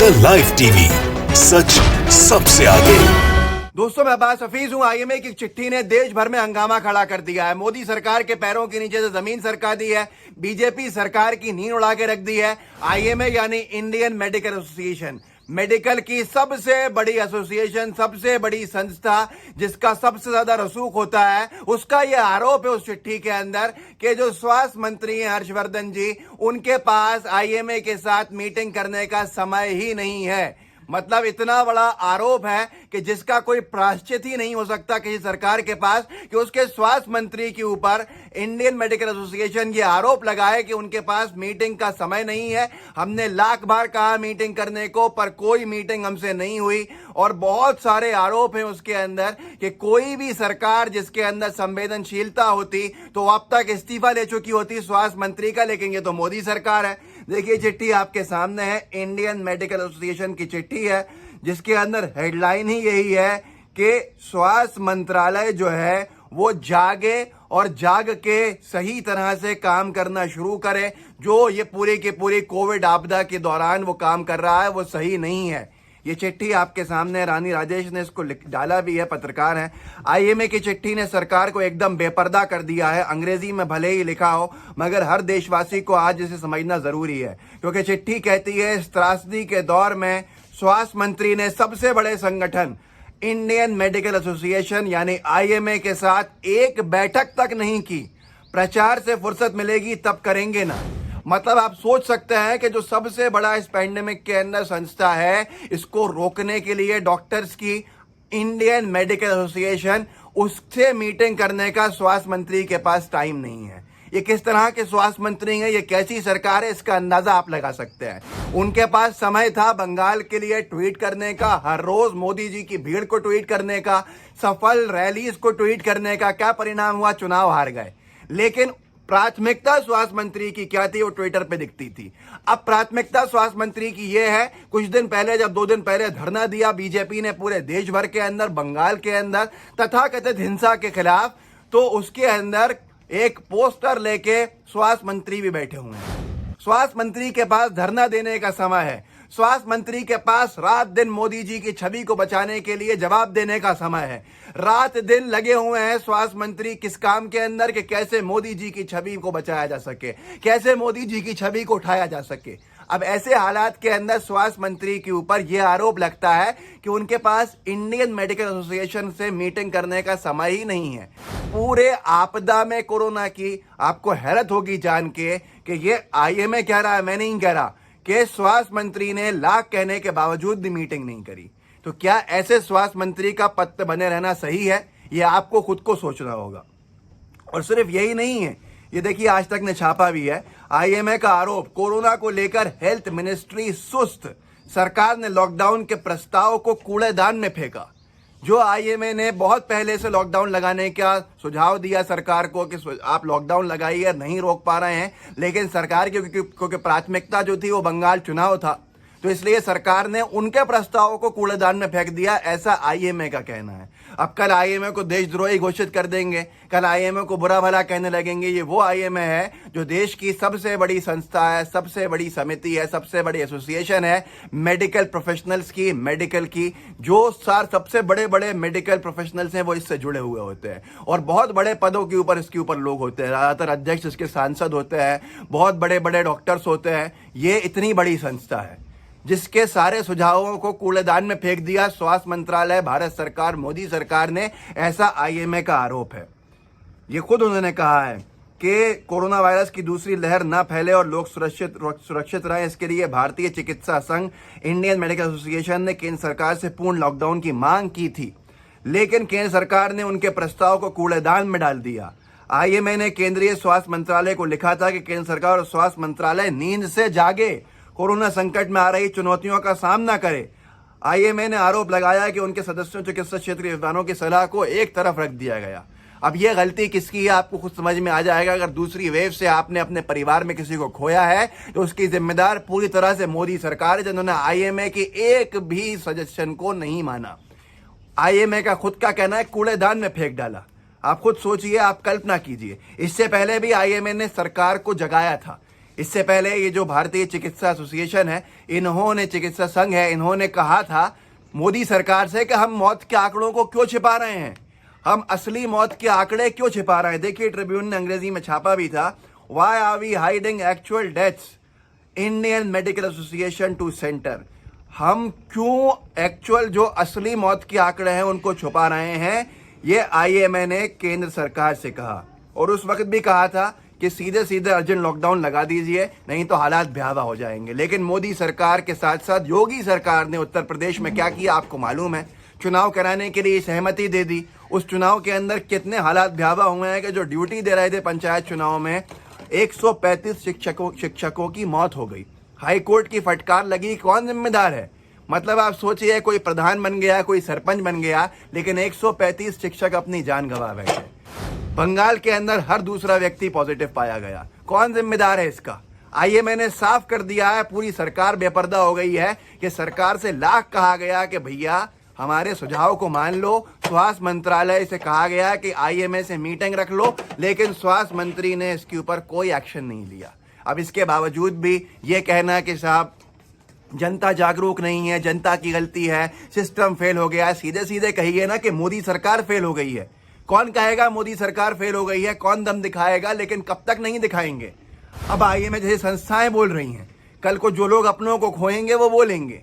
The live TV, सच सबसे आगे। दोस्तों, मैं अब्बास हफीज हूं। आईएमए की चिट्ठी ने देश भर में हंगामा खड़ा कर दिया है। मोदी सरकार के पैरों के नीचे से जमीन सरका दी है। बीजेपी सरकार की नींद उड़ा के रख दी है। आईएमए यानी इंडियन मेडिकल एसोसिएशन, मेडिकल की सबसे बड़ी एसोसिएशन, सबसे बड़ी संस्था, जिसका सबसे ज्यादा रसूख होता है, उसका यह आरोप है उस चिट्ठी के अंदर कि जो स्वास्थ्य मंत्री हैं हर्षवर्धन जी, उनके पास आईएमए के साथ मीटिंग करने का समय ही नहीं है। मतलब इतना बड़ा आरोप है कि जिसका कोई प्रायश्चित ही नहीं हो सकता किसी सरकार के पास, कि उसके स्वास्थ्य मंत्री के ऊपर इंडियन मेडिकल एसोसिएशन ये आरोप लगाए कि उनके पास मीटिंग का समय नहीं है। हमने लाख बार कहा मीटिंग करने को, पर कोई मीटिंग हमसे नहीं हुई। और बहुत सारे आरोप हैं उसके अंदर कि कोई भी सरकार जिसके अंदर संवेदनशीलता होती तो अब तक इस्तीफा ले चुकी होती स्वास्थ्य मंत्री का, लेकिन ये तो मोदी सरकार है। देखिए, चिट्ठी आपके सामने है, इंडियन मेडिकल एसोसिएशन की चिट्ठी है, जिसके अंदर हेडलाइन ही यही है कि स्वास्थ्य मंत्रालय जो है वो जागे और जाग के सही तरह से काम करना शुरू करे। जो ये पूरी की पूरी कोविड आपदा के दौरान वो काम कर रहा है वो सही नहीं है। ये चिट्ठी आपके सामने, रानी राजेश ने इसको डाला भी है, पत्रकार हैं। आईएमए की चिट्ठी ने सरकार को एकदम बेपर्दा कर दिया है। अंग्रेजी में भले ही लिखा हो, मगर हर देशवासी को आज इसे समझना जरूरी है, क्योंकि चिट्ठी कहती है इस त्रासदी के दौर में स्वास्थ्य मंत्री ने सबसे बड़े संगठन इंडियन मेडिकल एसोसिएशन यानी आईएमए के साथ एक बैठक तक नहीं की। प्रचार से फुर्सत मिलेगी तब करेंगे ना। मतलब आप सोच सकते हैं कि जो सबसे बड़ा इस पैंडेमिक के अंदर संस्था है, इसको रोकने के लिए डॉक्टर्स की इंडियन मेडिकल एसोसिएशन, उससे मीटिंग करने का स्वास्थ्य मंत्री के पास टाइम नहीं है। ये किस तरह के स्वास्थ्य मंत्री हैं, ये कैसी सरकार है, इसका अंदाजा आप लगा सकते हैं। उनके पास समय था बंगाल के लिए ट्वीट करने का, हर रोज मोदी जी की भीड़ को ट्वीट करने का, सफल रैलीज को ट्वीट करने का। क्या परिणाम हुआ? चुनाव हार गए। लेकिन प्राथमिकता स्वास्थ्य मंत्री की क्या थी? वो ट्विटर पे दिखती थी। अब प्राथमिकता स्वास्थ्य मंत्री की ये है, कुछ दिन पहले जब 2 दिन पहले धरना दिया बीजेपी ने पूरे देश भर के अंदर, बंगाल के अंदर तथाकथित हिंसा के खिलाफ, तो उसके अंदर एक पोस्टर लेके स्वास्थ्य मंत्री भी बैठे हुए हैं। स्वास्थ्य मंत्री के पास धरना देने का समय है। स्वास्थ्य मंत्री के पास रात दिन मोदी जी की छवि को बचाने के लिए जवाब देने का समय है। रात दिन लगे हुए हैं स्वास्थ्य मंत्री किस काम के अंदर, कि कैसे मोदी जी की छवि को बचाया जा सके, कैसे मोदी जी की छवि को उठाया जा सके। अब ऐसे हालात के अंदर स्वास्थ्य मंत्री के ऊपर यह आरोप लगता है कि उनके पास इंडियन मेडिकल एसोसिएशन से मीटिंग करने का समय ही नहीं है। पूरे आपदा में कोरोना की आपको हैरत होगी जान के कि ये आईएमए कह रहा है, मैं नहीं कह रहा, कि स्वास्थ्य मंत्री ने लाख कहने के बावजूद भी मीटिंग नहीं करी। तो क्या ऐसे स्वास्थ्य मंत्री का पद पे बने रहना सही है? ये आपको खुद को सोचना होगा। और सिर्फ यही नहीं है, ये देखिए आज तक ने छापा भी है। आईएमए का आरोप, कोरोना को लेकर हेल्थ मिनिस्ट्री सुस्त, सरकार ने लॉकडाउन के प्रस्ताव को कूड़ेदान में फेंका। जो आईएमए ने बहुत पहले से लॉकडाउन लगाने का सुझाव दिया सरकार को कि आप लॉकडाउन लगाइए, नहीं रोक पा रहे हैं, लेकिन सरकार की क्योंकि प्राथमिकता जो थी वो बंगाल चुनाव था, तो इसलिए सरकार ने उनके प्रस्तावों को कूड़ेदान में फेंक दिया, ऐसा आईएमए का कहना है। अब कल आईएमए को देशद्रोही घोषित कर देंगे, कल आईएमए को बुरा भला कहने लगेंगे। ये वो आईएमए है जो देश की सबसे बड़ी संस्था है, सबसे बड़ी समिति है, सबसे बड़ी एसोसिएशन है मेडिकल प्रोफेशनल्स की, मेडिकल की। जो सबसे बड़े बड़े मेडिकल प्रोफेशनल्स हैं वो इससे जुड़े हुए होते हैं, और बहुत बड़े पदों के ऊपर इसके ऊपर लोग होते हैं। ज्यादातर अध्यक्ष इसके सांसद होते हैं, बहुत बड़े बड़े डॉक्टर्स होते हैं। ये इतनी बड़ी संस्था है जिसके सारे सुझावों को कूड़ेदान में फेंक दिया स्वास्थ्य मंत्रालय, भारत सरकार, मोदी सरकार ने, ऐसा आईएमए का आरोप है। ये खुद उन्होंने कहा है कि कोरोना वायरस की दूसरी लहर ना फैले और लोग सुरक्षित रहें, इसके लिए भारतीय चिकित्सा संघ, इंडियन मेडिकल एसोसिएशन ने केंद्र सरकार से पूर्ण लॉकडाउन की मांग की थी, लेकिन केंद्र सरकार ने उनके प्रस्ताव को कूड़ेदान में डाल दिया। आईएमए ने केंद्रीय स्वास्थ्य मंत्रालय को लिखा था कि केंद्र सरकार और स्वास्थ्य मंत्रालय नींद से जागे, कोरोना संकट में आ रही चुनौतियों का सामना करे। आईएमए ने आरोप लगाया कि उनके सदस्यों, चिकित्सा क्षेत्र के विद्वानों की सलाह को एक तरफ रख दिया गया। अब यह गलती किसकी है आपको खुद समझ में आ जाएगा। अगर दूसरी वेव से आपने अपने परिवार में किसी को खोया है तो उसकी जिम्मेदार पूरी तरह से मोदी सरकार है, जिन्होंने आईएमए की एक भी सजेशन को नहीं माना। आईएमए का खुद का कहना है कूड़ेदान में फेंक डाला। आप खुद सोचिए, आप कल्पना कीजिए। इससे पहले भी आईएमए ने सरकार को जगाया था इससे पहले ये जो भारतीय चिकित्सा एसोसिएशन है, इन्होंने चिकित्सा संघ है, इन्होंने कहा था मोदी सरकार से कि हम मौत के आंकड़ों को क्यों छिपा रहे हैं, हम असली मौत के आंकड़े क्यों छिपा रहे हैं। देखिए ट्रिब्यून ने अंग्रेजी में छापा भी था, why are we hiding actual deaths, Indian medical association to centre. हम क्यों एक्चुअल जो असली मौत के आंकड़े हैं उनको छुपा रहे हैं, ये आईएमए ने केंद्र सरकार से कहा। और उस वक्त भी कहा था कि सीधे सीधे अर्जेंट लॉकडाउन लगा दीजिए, नहीं तो हालात भयावह हो जाएंगे। लेकिन मोदी सरकार के साथ साथ योगी सरकार ने उत्तर प्रदेश में क्या किया आपको मालूम है, चुनाव कराने के लिए सहमति दे दी। उस चुनाव के अंदर कितने हालात भयावह हुए हैं कि जो ड्यूटी दे रहे थे पंचायत चुनाव में 135 शिक्षकों की मौत हो गई। हाई कोर्ट की फटकार लगी, कौन जिम्मेदार है। मतलब आप सोचिए, कोई प्रधान बन गया, कोई सरपंच बन गया, लेकिन 135 शिक्षक अपनी जान गंवा बैठे। बंगाल के अंदर हर दूसरा व्यक्ति पॉजिटिव पाया गया, कौन जिम्मेदार है इसका। आईएमए ने साफ कर दिया है, पूरी सरकार बेपर्दा हो गई है कि सरकार से लाख कहा गया कि भैया हमारे सुझाव को मान लो। स्वास्थ्य मंत्रालय से कहा गया कि आईएमए से मीटिंग रख लो, लेकिन स्वास्थ्य मंत्री ने इसके ऊपर कोई एक्शन नहीं लिया। अब इसके बावजूद भी ये कहना कि साहब जनता जागरूक नहीं है, जनता की गलती है, सिस्टम फेल हो गया है, सीधे सीधे कहिए ना कि मोदी सरकार फेल हो गई है। कौन कहेगा मोदी सरकार फेल हो गई है, कौन दम दिखाएगा, लेकिन कब तक नहीं दिखाएंगे। अब आईएमए जैसी संस्थाएं बोल रही हैं, कल को जो लोग अपनों को खोएंगे वो बोलेंगे।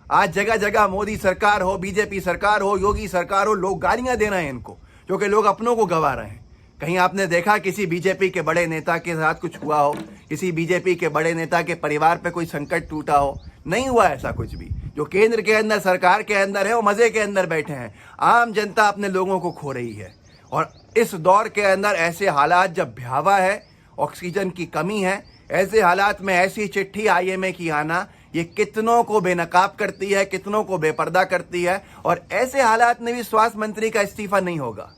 आज जगह जगह मोदी सरकार हो, बीजेपी सरकार हो, योगी सरकार हो, लोग गालियां दे रहे हैं इनको, क्योंकि लोग अपनों को गवा रहे हैं। कहीं आपने देखा किसी बीजेपी के बड़े नेता के साथ कुछ हुआ हो, किसी बीजेपी के बड़े नेता के परिवार पे कोई संकट टूटा हो? नहीं हुआ ऐसा कुछ भी। जो केंद्र के अंदर सरकार के अंदर है वो मजे के अंदर बैठे हैं। आम जनता अपने लोगों को खो रही है। और इस दौर के अंदर ऐसे हालात जब भयावह है, ऑक्सीजन की कमी है, ऐसे हालात में ऐसी चिट्ठी आईएमए की आना, ये कितनों को बेनकाब करती है, कितनों को बेपर्दा करती है। और ऐसे हालात में भी स्वास्थ्य मंत्री का इस्तीफा नहीं होगा।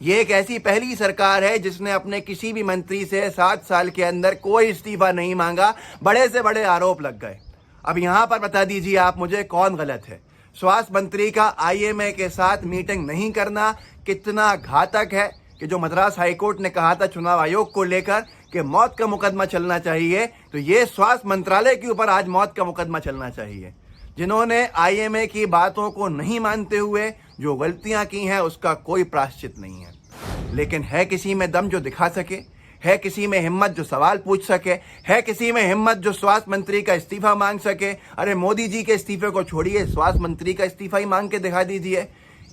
ये एक ऐसी पहली सरकार है जिसने अपने किसी भी मंत्री से 7 साल के अंदर कोई इस्तीफा नहीं मांगा। बड़े से बड़े आरोप लग गए। अब यहां पर बता दीजिए आप मुझे, कौन गलत है। स्वास्थ्य मंत्री का आईएमए के साथ मीटिंग नहीं करना कितना घातक है कि जो मद्रास हाईकोर्ट ने कहा था चुनाव आयोग को लेकर कि मौत का मुकदमा चलना चाहिए, तो ये स्वास्थ्य मंत्रालय के ऊपर आज मौत का मुकदमा चलना चाहिए। जिन्होंने आईएमए की बातों को नहीं मानते हुए जो गलतियां की हैं उसका कोई प्रायश्चित नहीं है। लेकिन है किसी में दम जो दिखा सके, है किसी में हिम्मत जो सवाल पूछ सके, है किसी में हिम्मत जो स्वास्थ्य मंत्री का इस्तीफा मांग सके। अरे मोदी जी के इस्तीफे को छोड़िए, स्वास्थ्य मंत्री का इस्तीफा ही मांग के दिखा दीजिए।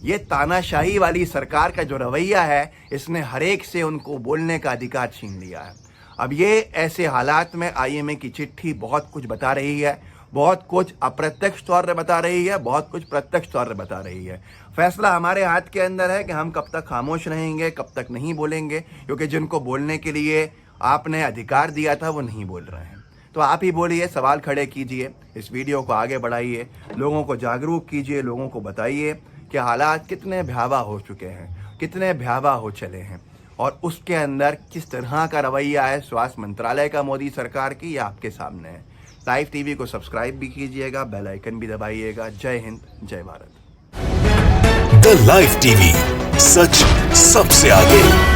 ये तानाशाही वाली सरकार का जो रवैया है, इसने हर एक से उनको बोलने का अधिकार छीन लिया है। अब ये ऐसे हालात में आईएमए की चिट्ठी बहुत कुछ बता रही है, बहुत कुछ अप्रत्यक्ष तौर पर बता रही है, बहुत कुछ प्रत्यक्ष तौर पर बता रही है। फैसला हमारे हाथ के अंदर है कि हम कब तक खामोश रहेंगे, कब तक नहीं बोलेंगे, क्योंकि जिनको बोलने के लिए आपने अधिकार दिया था वो नहीं बोल रहे हैं। तो आप ही बोलिए, सवाल खड़े कीजिए, इस वीडियो को आगे बढ़ाइए, लोगों को जागरूक कीजिए, लोगों को बताइए कि हालात कितने भयावह हो चुके हैं, कितने भयावह हो चले हैं, और उसके अंदर किस तरह का रवैया है स्वास्थ्य मंत्रालय का मोदी सरकार की, ये आपके सामने है। लाइव टीवी को सब्सक्राइब भी कीजिएगा, बेल आइकन भी दबाइएगा। जय हिंद, जय भारत। द लाइव टीवी, सच सबसे आगे।